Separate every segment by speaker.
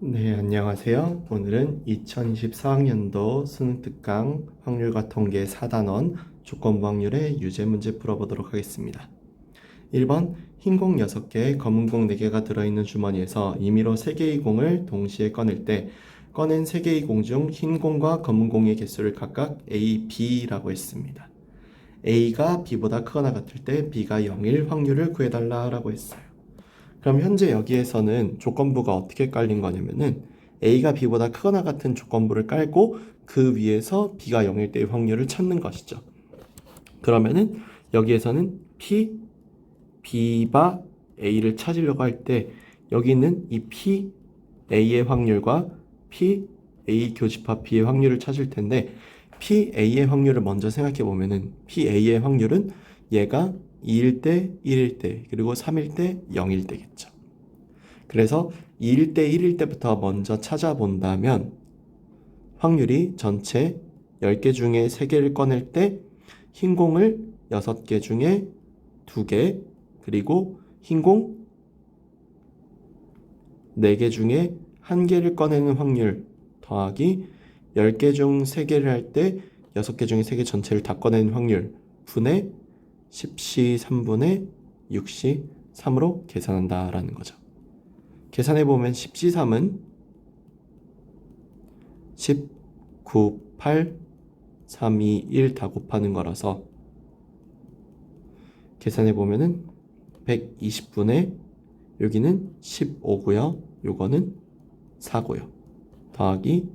Speaker 1: 네, 안녕하세요. 오늘은 2024학년도 수능 특강 확률과 통계 4단원 조건부 확률의 유제 문제 풀어보도록 하겠습니다. 1번, 흰 공 6개, 검은 공 4개가 들어있는 주머니에서 임의로 3개의 공을 동시에 꺼낼 때 꺼낸 3개의 공 중 흰 공과 검은 공의 개수를 각각 A, B라고 했습니다. A가 B보다 크거나 같을 때 B가 0일 확률을 구해달라고 했어요. 그럼 현재 여기에서는 조건부가 어떻게 깔린 거냐면은 A가 B보다 크거나 같은 조건부를 깔고 그 위에서 B가 0일 때의 확률을 찾는 것이죠. 그러면은 여기에서는 P, B바 A를 찾으려고 할 때 여기 있는 이 P, A의 확률과 P, A 교집합 B의 확률을 찾을 텐데 P, A의 확률을 먼저 생각해 보면은 P, A의 확률은 얘가 2일 때, 1일 때, 그리고 3일 때, 0일 때겠죠. 그래서 2일 때, 1일 때부터 먼저 찾아본다면 확률이 전체 10개 중에 3개를 꺼낼 때 흰 공을 6개 중에 2개, 그리고 흰 공 4개 중에 1개를 꺼내는 확률 더하기 10개 중 3개를 할 때 6개 중에 3개 전체를 다 꺼내는 확률 분의 10시 3분의 6시 3으로 계산한다라는 거죠. 계산해보면 10시 3은 10, 9, 8, 3, 2, 1 다 곱하는 거라서 계산해보면은 120분의 여기는 15고요. 요거는 4고요. 더하기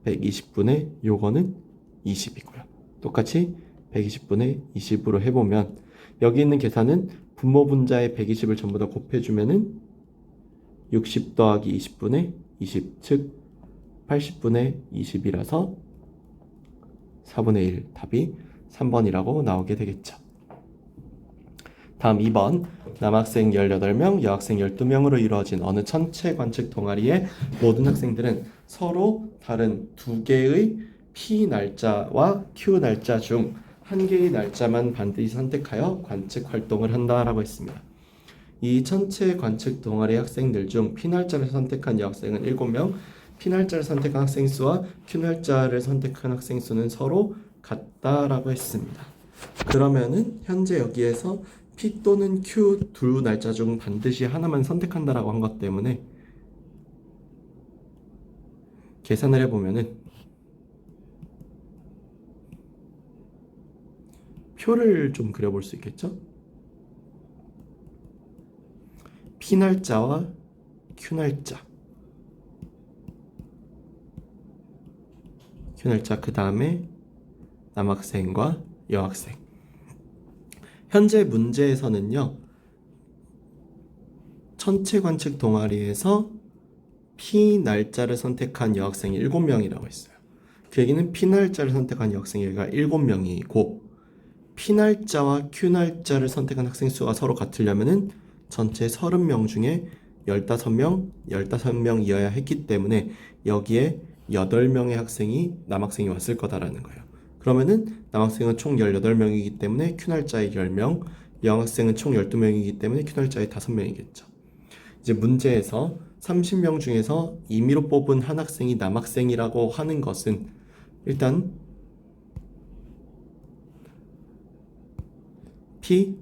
Speaker 1: 120분의 요거는 20이고요. 똑같이 120분의 20으로 해보면 여기 있는 계산은 분모 분자에 120을 전부 다 곱해주면은 60 더하기 20분의 20, 즉 80분의 20이라서 4분의 1 답이 3번이라고 나오게 되겠죠. 다음 2번, 남학생 18명, 여학생 12명으로 이루어진 어느 천체 관측 동아리의 모든 학생들은 서로 다른 2개의 P 날짜와 Q 날짜 중 1개의 날짜만 반드시 선택하여 관측 활동을 한다라고 했습니다. 이 천체 관측 동아리 학생들 중 P 날짜를 선택한 여학생은 7명, P 날짜를 선택한 학생 수와 Q 날짜를 선택한 학생 수는 서로 같다라고 했습니다. 그러면은 현재 여기에서 P 또는 Q 두 날짜 중 반드시 하나만 선택한다라고 한 것 때문에 계산을 해보면은 표를 좀 그려볼 수 있겠죠? P 날짜와 Q 날짜, Q 날짜 그 다음에 남학생과 여학생. 현재 문제에서는요, 천체 관측 동아리에서 P 날짜를 선택한 여학생이 7명이라고 했어요. 그 얘기는 P 날짜를 선택한 여학생이 7명이고 P 날짜와 Q 날짜를 선택한 학생 수가 서로 같으려면은 전체 30명 중에 15명, 15명이어야 했기 때문에 여기에 8명의 학생이 남학생이 왔을 거다라는 거예요. 그러면은 남학생은 총 18명이기 때문에 Q 날짜에 10명, 여학생은 총 12명이기 때문에 Q 날짜에 5명이겠죠. 이제 문제에서 30명 중에서 임의로 뽑은 한 학생이 남학생이라고 하는 것은 일단 P,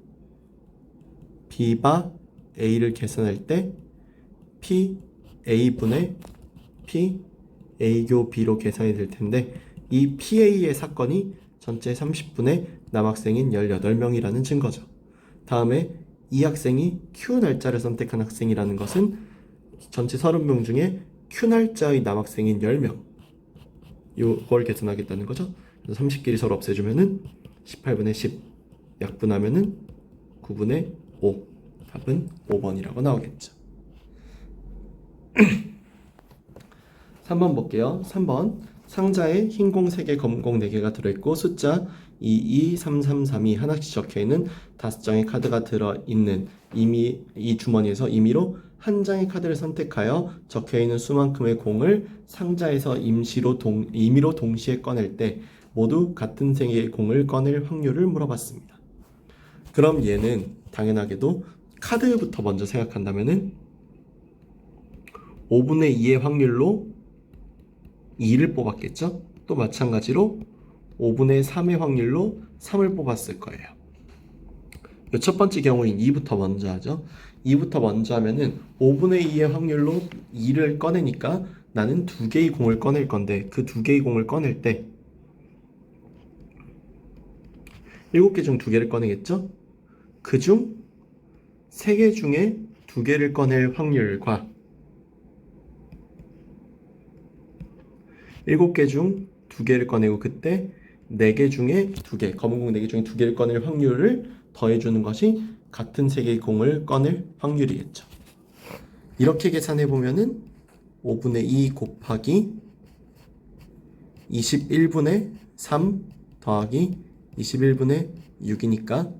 Speaker 1: B바 A를 계산할 때 P, A분의 P, A교 B로 계산이 될 텐데 이 PA의 사건이 전체 30분의 남학생인 18명이라는 증거죠. 다음에 이 학생이 Q 날짜를 선택한 학생이라는 것은 전체 30명 중에 Q 날짜의 남학생인 10명 요걸 계산하겠다는 거죠. 그래서 30끼리 서로 없애주면은 18분의 10 약분하면은 9분의 5 답은 5번이라고 나오겠죠. 3번 볼게요. 3번 상자에 흰 공 3개, 검은 공 4개가 들어있고 숫자 22333이 하나씩 적혀있는 5장의 카드가 들어있는 이 주머니에서 임의로 한 장의 카드를 선택하여 적혀있는 수만큼의 공을 상자에서 임의로 동시에 꺼낼 때 모두 같은 세 개의 공을 꺼낼 확률을 물어봤습니다. 그럼 얘는 당연하게도 카드부터 먼저 생각한다면은 5분의 2의 확률로 2를 뽑았겠죠? 또 마찬가지로 5분의 3의 확률로 3을 뽑았을 거예요. 이 첫 번째 경우인 2부터 먼저 하죠. 2부터 먼저 하면은 5분의 2의 확률로 2를 꺼내니까 나는 2개의 공을 꺼낼 건데 그 2개의 공을 꺼낼 때 7개 중 2개를 꺼내겠죠? 그중 3개 중에 2개를 꺼낼 확률과 7개 중 2개를 꺼내고 그때 4개 중에 2개, 검은 공 4개 중에 2개를 꺼낼 확률을 더해주는 것이 같은 3개의 공을 꺼낼 확률이겠죠. 이렇게 계산해 보면은 5분의 2 곱하기 21분의 3 더하기 21분의 6이니까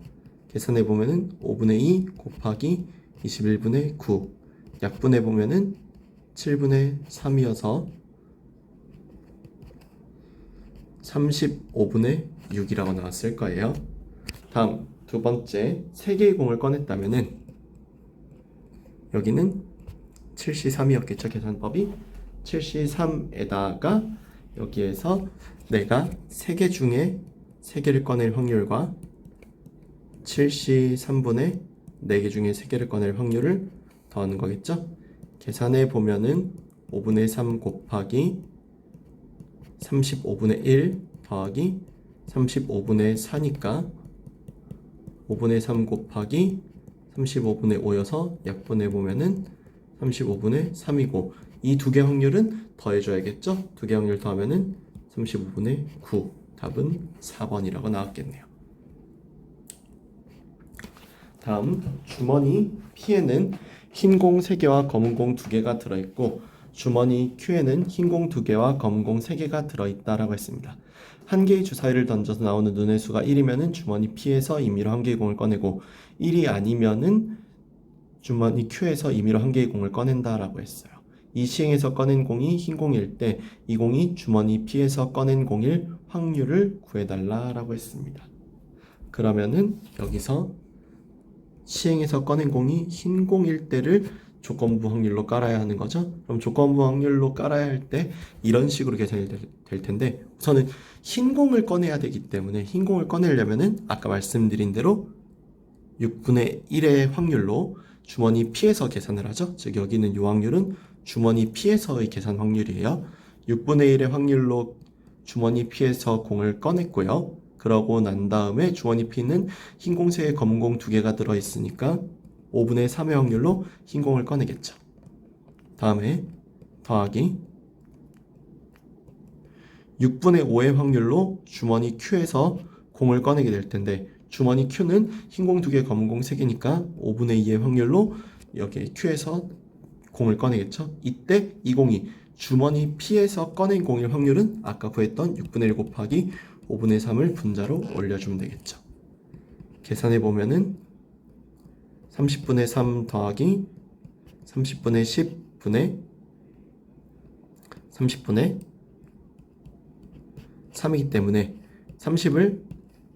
Speaker 1: 계산해 보면은 5분의 2 곱하기 21분의 9 약분해 보면은 7분의 3이어서 35분의 6이라고 나왔을 거예요. 다음 두 번째 3개의 공을 꺼냈다면은 여기는 7C3이었겠죠. 계산법이 7C3에다가 여기에서 내가 3개 중에 3개를 꺼낼 확률과 7C3분의 4개 중에 3개를 꺼낼 확률을 더하는 거겠죠. 계산해 보면은 5분의 3 곱하기 35분의 1 더하기 35분의 4니까 5분의 3 곱하기 35분의 5여서 약분해 보면은 35분의 3이고 이 두 개 확률은 더해줘야겠죠? 두 개 확률 더하면은 35분의 9 답은 4번이라고 나왔겠네요. 다음 주머니 P에는 흰 공 3개와 검은 공 2개가 들어있고 주머니 Q에는 흰 공 2개와 검은 공 3개가 들어있다라고 했습니다. 한 개의 주사위를 던져서 나오는 눈의 수가 1이면은 주머니 P에서 임의로 한 개의 공을 꺼내고 1이 아니면은 주머니 Q에서 임의로 한 개의 공을 꺼낸다라고 했어요. 이 시행에서 꺼낸 공이 흰 공일 때 이 공이 주머니 P에서 꺼낸 공일 확률을 구해달라라고 했습니다. 그러면은 여기서 시행에서 꺼낸 공이 흰 공일 때를 조건부 확률로 깔아야 하는 거죠. 그럼 조건부 확률로 깔아야 할 때 이런 식으로 계산이 될 텐데 우선은 흰 공을 꺼내야 되기 때문에 흰 공을 꺼내려면은 아까 말씀드린 대로 6분의 1의 확률로 주머니 P에서 계산을 하죠. 즉 여기는 이 확률은 주머니 P에서의 계산 확률이에요. 6분의 1의 확률로 주머니 P에서 공을 꺼냈고요. 그러고 난 다음에 주머니 P는 흰 공 3개, 검은 공 2개가 들어있으니까 5분의 3의 확률로 흰 공을 꺼내겠죠. 다음에 더하기 6분의 5의 확률로 주머니 Q에서 공을 꺼내게 될 텐데 주머니 Q는 흰 공 2개, 검은 공 3개니까 5분의 2의 확률로 여기 Q에서 공을 꺼내겠죠. 이때 이 공이 주머니 P에서 꺼낸 공일 확률은 아까 구했던 6분의 1 곱하기 5분의 3을 분자로 올려주면 되겠죠. 계산해 보면은 30분의 3 더하기 30분의 10분의 30분의 3이기 때문에 30을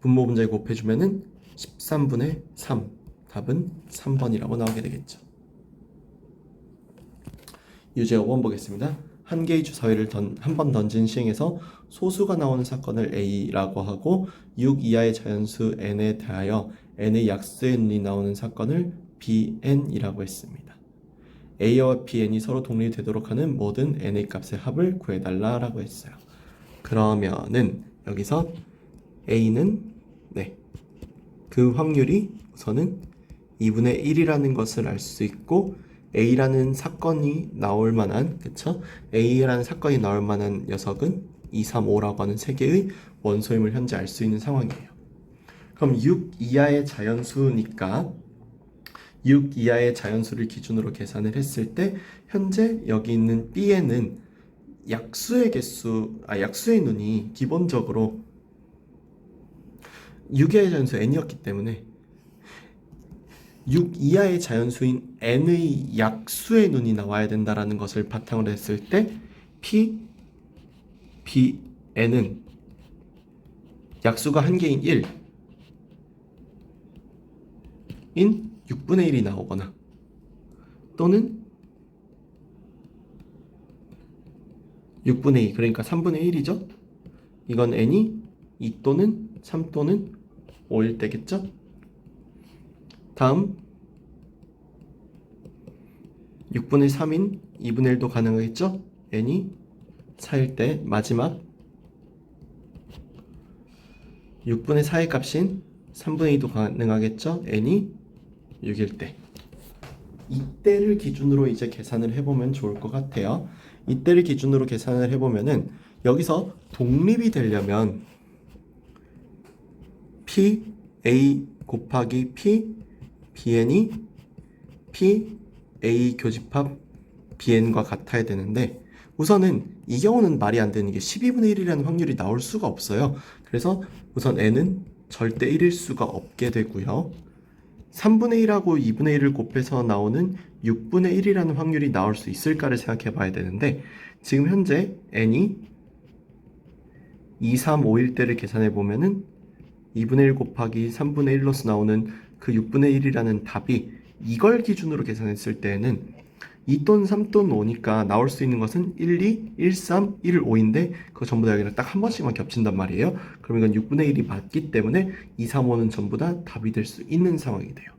Speaker 1: 분모 분자에 곱해주면은 13분의 3 답은 3번이라고 나오게 되겠죠. 유제 5번 보겠습니다. 한 개의 주사위를 한 번 던진 시행에서 소수가 나오는 사건을 A라고 하고 6 이하의 자연수 N에 대하여 N의 약수의 눈이 나오는 사건을 BN이라고 했습니다. A와 BN이 서로 독립되도록 하는 모든 N의 값의 합을 구해달라라고 했어요. 그러면은 여기서 A는 그 확률이 우선은 2분의 1이라는 것을 알 수 있고 A라는 사건이 나올 만한 그쵸? A라는 사건이 나올 만한 녀석은 2, 3, 5라고 하는 세 개의 원소임을 현재 알 수 있는 상황이에요. 그럼 6 이하의 자연수니까 6 이하의 자연수를 기준으로 계산을 했을 때 현재 여기 있는 B에는 약수의 눈이 기본적으로 6 이하의 자연수 N이었기 때문에 6 이하의 자연수인 N의 약수의 눈이 나와야 된다는 것을 바탕으로 했을 때 P, B, N은 약수가 한 개인 1인 6분의 1이 나오거나 또는 6분의 2, 그러니까 3분의 1이죠. 이건 n이 2 또는 3 또는 5일 때겠죠. 다음 6분의 3인 2분의 1도 가능하겠죠. n이 4일 때 마지막 6분의 4의 값인 3분의 2도 가능하겠죠. n이 6일 때. 이때를 기준으로 이제 계산을 해보면 좋을 것 같아요. 이때를 기준으로 계산을 해보면은 여기서 독립이 되려면 P A 곱하기 P BN이 P A 교집합 BN과 같아야 되는데 우선은 이 경우는 말이 안 되는 게 12분의 1이라는 확률이 나올 수가 없어요. 그래서 우선 n은 절대 1일 수가 없게 되고요. 3분의 1하고 2분의 1을 곱해서 나오는 6분의 1이라는 확률이 나올 수 있을까를 생각해 봐야 되는데 지금 현재 n이 2, 3, 5일 때를 계산해 보면은 2분의 1 곱하기 3분의 1로서 나오는 그 6분의 1이라는 답이 이걸 기준으로 계산했을 때에는 2 또는 3 또는 5니까 나올 수 있는 것은 1, 2, 1, 3, 1, 5인데 그거 전부 다 여기랑 딱 한 번씩만 겹친단 말이에요. 그럼 이건 6분의 1이 맞기 때문에 2, 3, 5는 전부 다 답이 될 수 있는 상황이 돼요.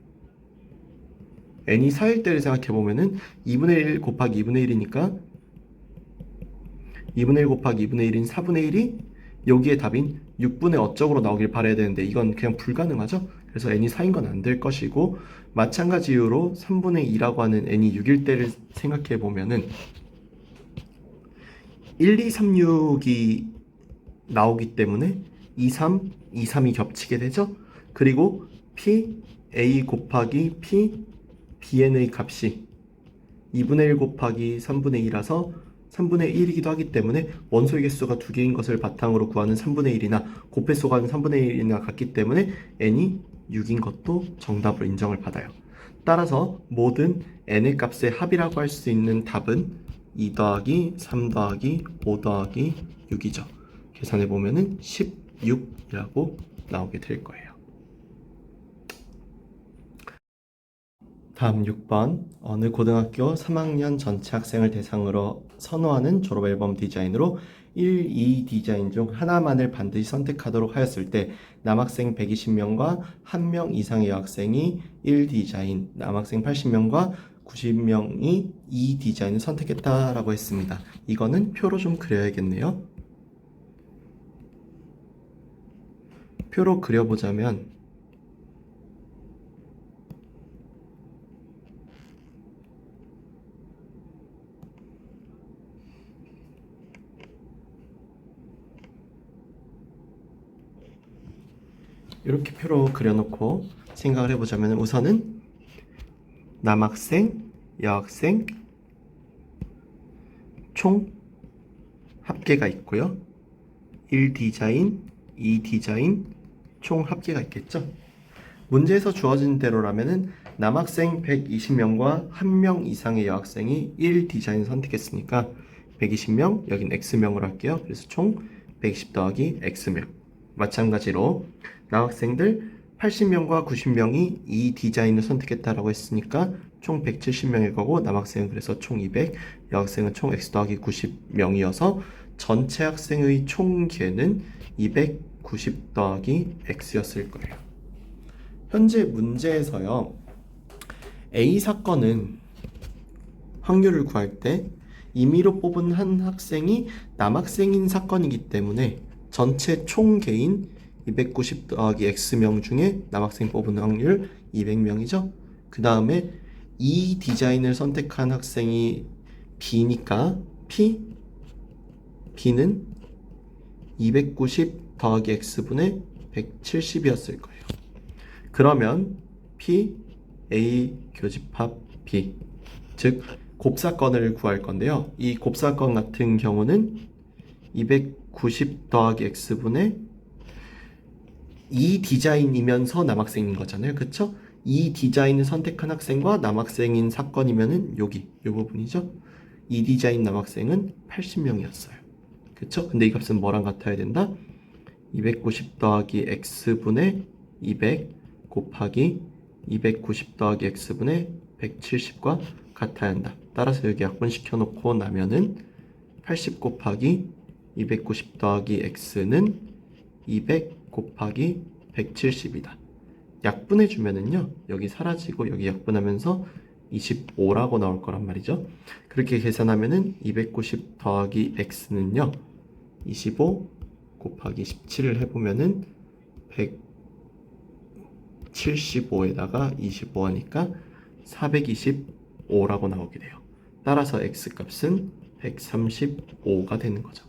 Speaker 1: n이 4일 때를 생각해보면은 2분의 1 곱하기 2분의 1이니까 2분의 1 곱하기 2분의 1인 4분의 1이 여기에 답인 6분의 어쩌고로 나오길 바라야 되는데 이건 그냥 불가능하죠. 그래서 n이 4인 건 안 될 것이고 마찬가지 이유로 3분의 2라고 하는 n이 6일 때를 생각해 보면은 1, 2, 3, 6이 나오기 때문에 2, 3, 2, 3이 겹치게 되죠. 그리고 p a 곱하기 p bn의 값이 2분의 1 곱하기 3분의 2라서 3분의 1이기도 하기 때문에 원소의 개수가 두 개인 것을 바탕으로 구하는 3분의 1이나 곱해서 구하는 3분의 1이나 같기 때문에 n이 6인 것도 정답을 인정을 받아요. 따라서 모든 n의 값의 합이라고 할 수 있는 답은 2 더하기 3 더하기 5 더하기 6이죠. 계산해 보면은 16이라고 나오게 될 거예요. 다음 6번 어느 고등학교 3학년 전체 학생을 대상으로 선호하는 졸업앨범 디자인으로 1, 2 디자인 중 하나만을 반드시 선택하도록 하였을 때 남학생 120명과 1명 이상의 여학생이 1 디자인, 남학생 80명과 90명이 2 디자인을 선택했다라고 했습니다. 이거는 표로 좀 그려야겠네요. 표로 그려보자면 이렇게 표로 그려놓고 생각을 해보자면 우선은 남학생, 여학생 총 합계가 있고요. 1 디자인, 2 디자인 총 합계가 있겠죠. 문제에서 주어진 대로라면은 남학생 120명과 1명 이상의 여학생이 1 디자인 선택했으니까 120명, 여긴 X명으로 할게요. 그래서 총 120 더하기 X명. 마찬가지로 남학생들 80명과 90명이 이 디자인을 선택했다라고 했으니까 총 170명일 거고 남학생은 그래서 총 200, 여학생은 총 X 더하기 90명이어서 전체 학생의 총계는 290 더하기 X였을 거예요. 현재 문제에서요. A 사건은 확률을 구할 때 임의로 뽑은 한 학생이 남학생인 사건이기 때문에 전체 총계인 290 더하기 X명 중에 남학생 뽑은 확률 200명이죠. 그 다음에 이 디자인을 선택한 학생이 B니까 B는 290 더하기 X분의 170이었을 거예요. 그러면 P, A 교집합 B, 즉 곱사건을 구할 건데요. 이 곱사건 같은 경우는 290 더하기 X분의 이 디자인이면서 남학생인 거잖아요. 그쵸? 이 디자인을 선택한 학생과 남학생인 사건이면은 여기 이 부분이죠. 이 디자인 남학생은 80명이었어요. 그쵸? 근데 이 값은 뭐랑 같아야 된다? 290 더하기 X분의 200 곱하기 290 더하기 X분의 170과 같아야 한다. 따라서 여기 약분시켜 놓고 나면은 80 곱하기 290 더하기 x는 200 곱하기 170이다. 약분해주면은요, 여기 사라지고 여기 약분하면서 25라고 나올 거란 말이죠. 그렇게 계산하면은 290 더하기 x는요, 25 곱하기 17을 해보면은 175에다가 25 하니까 425라고 나오게 돼요. 따라서 x값은 135가 되는 거죠.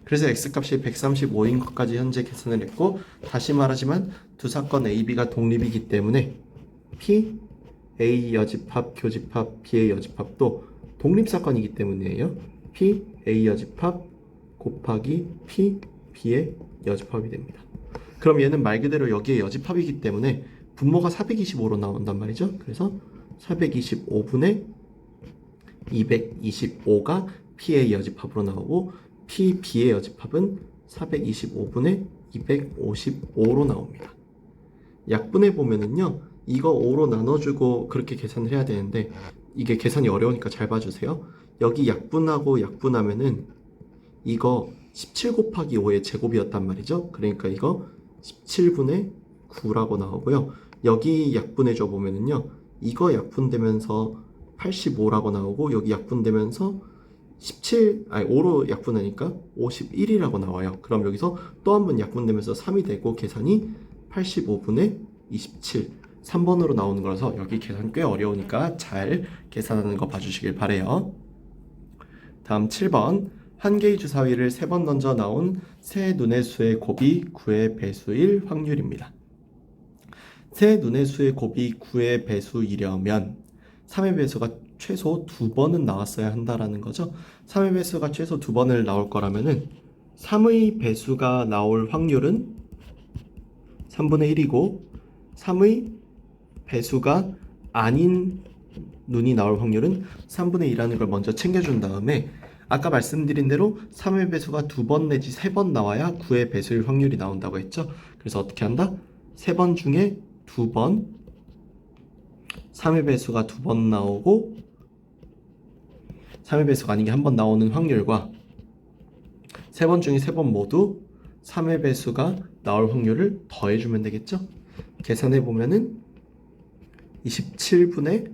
Speaker 1: 그래서 x값이 135인 것까지 현재 계산을 했고, 다시 말하지만 두 사건 A, B가 독립이기 때문에 P, A 여집합, 교집합, B의 여집합도 독립사건이기 때문이에요. P, A 여집합 곱하기 P, B의 여집합이 됩니다. 그럼 얘는 말 그대로 여기에 여집합이기 때문에 분모가 425로 나온단 말이죠. 그래서 425분의 225가 P의 여집합으로 나오고 P, B의 여집합은 425분의 255로 나옵니다. 약분해 보면은요, 이거 5로 나눠주고 그렇게 계산을 해야 되는데 이게 계산이 어려우니까 잘 봐주세요. 여기 약분하고 약분하면은 이거 17 곱하기 5의 제곱이었단 말이죠. 그러니까 이거 17분의 9라고 나오고요. 여기 약분해줘 보면은요, 이거 약분되면서 85라고 나오고 여기 약분되면서 5로 약분하니까 51이라고 나와요. 그럼 여기서 또 한 번 약분되면서 3이 되고 계산이 85분의 27 3번으로 나오는 거라서 여기 계산 꽤 어려우니까 잘 계산하는 거 봐주시길 바래요. 다음 7번, 한 개의 주사위를 3번 던져 나온 세 눈의 수의 곱이 9의 배수일 확률입니다. 세 눈의 수의 곱이 9의 배수이려면 3의 배수가 최소 2번은 나왔어야 한다라는 거죠. 3의 배수가 최소 2번을 나올 거라면은 3의 배수가 나올 확률은 3분의 1이고 3의 배수가 아닌 눈이 나올 확률은 3분의 2라는 걸 먼저 챙겨준 다음에 아까 말씀드린 대로 3의 배수가 2번 내지 3번 나와야 9의 배수일 확률이 나온다고 했죠. 그래서 어떻게 한다? 3번 중에 2번 3의 배수가 2번 나오고 3의 배수가 아닌 게 한 번 나오는 확률과 3번 중에 3번 모두 3의 배수가 나올 확률을 더해주면 되겠죠. 계산해보면은 27분의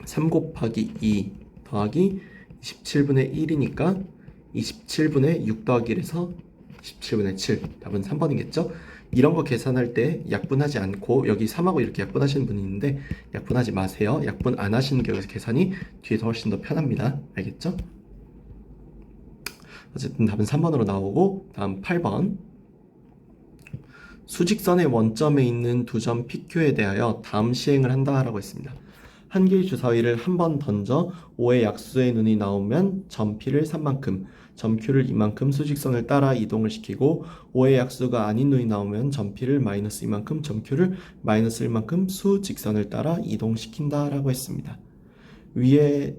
Speaker 1: 3 곱하기 2 더하기 27분의 1이니까 27분의 6 더하기 1에서 17분의 7 답은 3번이겠죠. 이런 거 계산할 때 약분하지 않고 여기 3하고 이렇게 약분하시는 분이 있는데 약분하지 마세요. 약분 안 하시는 게 여기서 계산이 뒤에서 훨씬 더 편합니다. 알겠죠? 어쨌든 답은 3번으로 나오고 다음 8번, 수직선의 원점에 있는 두 점 PQ에 대하여 다음 시행을 한다라고 했습니다. 한 개의 주사위를 한 번 던져 5의 약수의 눈이 나오면 점 P를 3만큼, 점 Q를 이만큼 수직선을 따라 이동을 시키고 5의 약수가 아닌 눈이 나오면 점 P를 마이너스 이만큼, 점 Q를 마이너스 1만큼 수직선을 따라 이동시킨다 라고 했습니다. 위에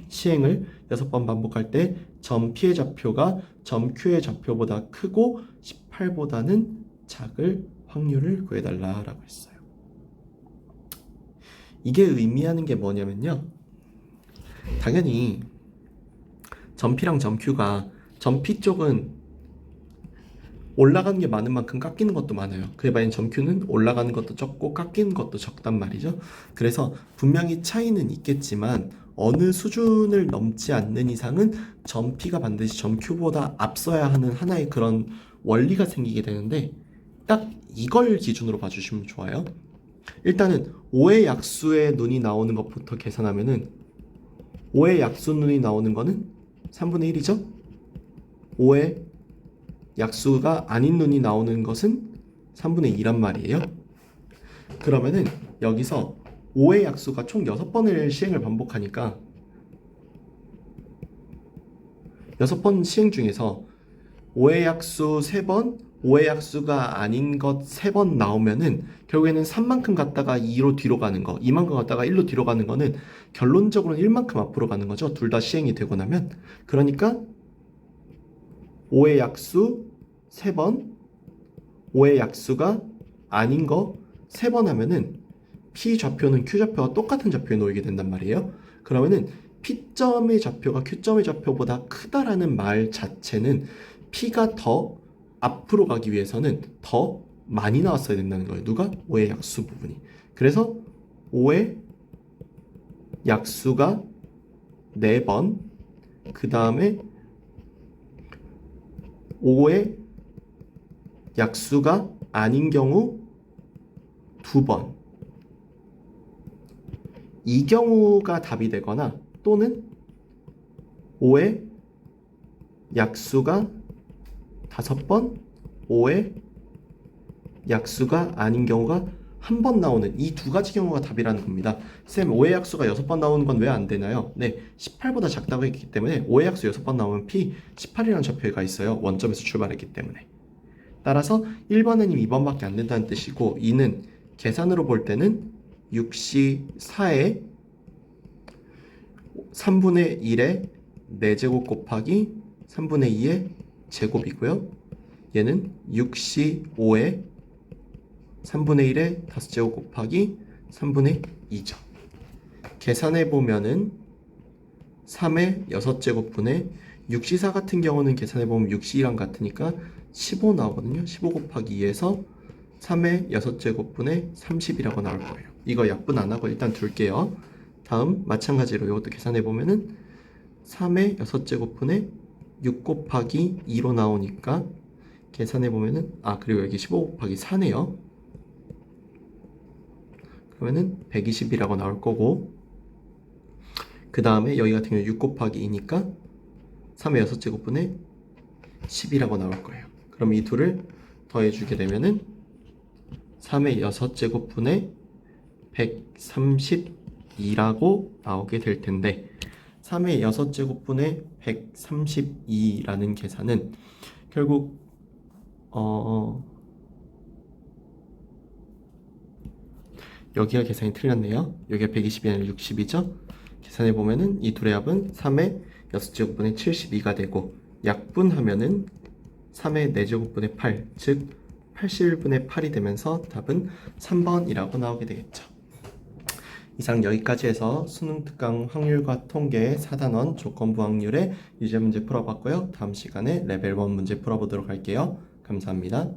Speaker 1: 시행을 6번 반복할 때 점 P의 좌표가 점 Q의 좌표보다 크고 18보다는 작을 확률을 구해달라라고 했어요. 이게 의미하는 게 뭐냐면요, 당연히 점 P랑 점 Q가 점 P 쪽은 올라가는 게 많은 만큼 깎이는 것도 많아요. 그에 반해 점 Q는 올라가는 것도 적고 깎이는 것도 적단 말이죠. 그래서 분명히 차이는 있겠지만 어느 수준을 넘지 않는 이상은 점 P가 반드시 점 Q보다 앞서야 하는 하나의 그런 원리가 생기게 되는데 딱 이걸 기준으로 봐주시면 좋아요. 일단은 5의 약수의 눈이 나오는 것부터 계산하면은 5의 약수 눈이 나오는 거는 3분의 1이죠. 5의 약수가 아닌 눈이 나오는 것은 3분의 2란 말이에요. 그러면은 여기서 5의 약수가 총 6번을 시행을 반복하니까 6번 시행 중에서 5의 약수 3번, 5의 약수가 아닌 것 3번 나오면은 결국에는 3만큼 갔다가 2로 뒤로 가는 거, 2만큼 갔다가 1로 뒤로 가는 거는 결론적으로는 1만큼 앞으로 가는 거죠. 둘 다 시행이 되고 나면. 그러니까 5의 약수 3번, 5의 약수가 아닌 거 3번 하면은 P 좌표는 Q 좌표와 똑같은 좌표에 놓이게 된단 말이에요. 그러면은 P점의 좌표가 Q점의 좌표보다 크다라는 말 자체는 P가 더 앞으로 가기 위해서는 더 많이 나왔어야 된다는 거예요. 누가? 5의 약수 부분이. 그래서 5의 약수가 4번, 그 다음에 5의 약수가 아닌 경우 2번. 이 경우가 답이 되거나 또는 5의 약수가 5번, 5의 약수가 아닌 경우가 한 번 나오는 이 두 가지 경우가 답이라는 겁니다. 쌤, 5의 약수가 6번 나오는 건 왜 안 되나요? 네, 18보다 작다고 했기 때문에 5의 약수 6번 나오면 P 18이라는 좌표가 있어요. 원점에서 출발했기 때문에. 따라서 1번은 2번밖에 안 된다는 뜻이고 2는 계산으로 볼 때는 6시 4의 3분의 1의 4제곱 곱하기 3분의 2의 제곱이고요. 얘는 6시 5의 3분의 1의 5제곱 곱하기 3분의 2죠. 계산해 보면은 3의 6제곱분의 6시4 같은 경우는 계산해 보면 6시랑 같으니까 15 나오거든요. 15 곱하기 2에서 3의 6제곱분의 30이라고 나올 거예요. 이거 약분 안 하고 일단 둘게요. 다음 마찬가지로 이것도 계산해 보면은 3의 6제곱분의 6 곱하기 2로 나오니까 계산해 보면은 그리고 여기 15 곱하기 4네요. 그러면은 120이라고 나올 거고 그 다음에 여기 같은 경우 6 곱하기 2니까 3의 6제곱분의 10이라고 나올 거예요. 그럼 이 둘을 더해주게 되면은 3의 6제곱분의 132라고 나오게 될 텐데 3의 6제곱분의 132라는 계산은 결국 여기가 계산이 틀렸네요. 여기가 120이 아니라 60이죠. 계산해 보면은 이 둘의 합은 3의 6제곱분의 72가 되고 약분하면은 3의 4제곱분의 8, 즉 81분의 8이 되면서 답은 3번이라고 나오게 되겠죠. 이상 여기까지 해서 수능 특강 확률과 통계 4단원 조건부 확률의 유제 문제 풀어봤고요. 다음 시간에 레벨 1 문제 풀어보도록 할게요. 감사합니다.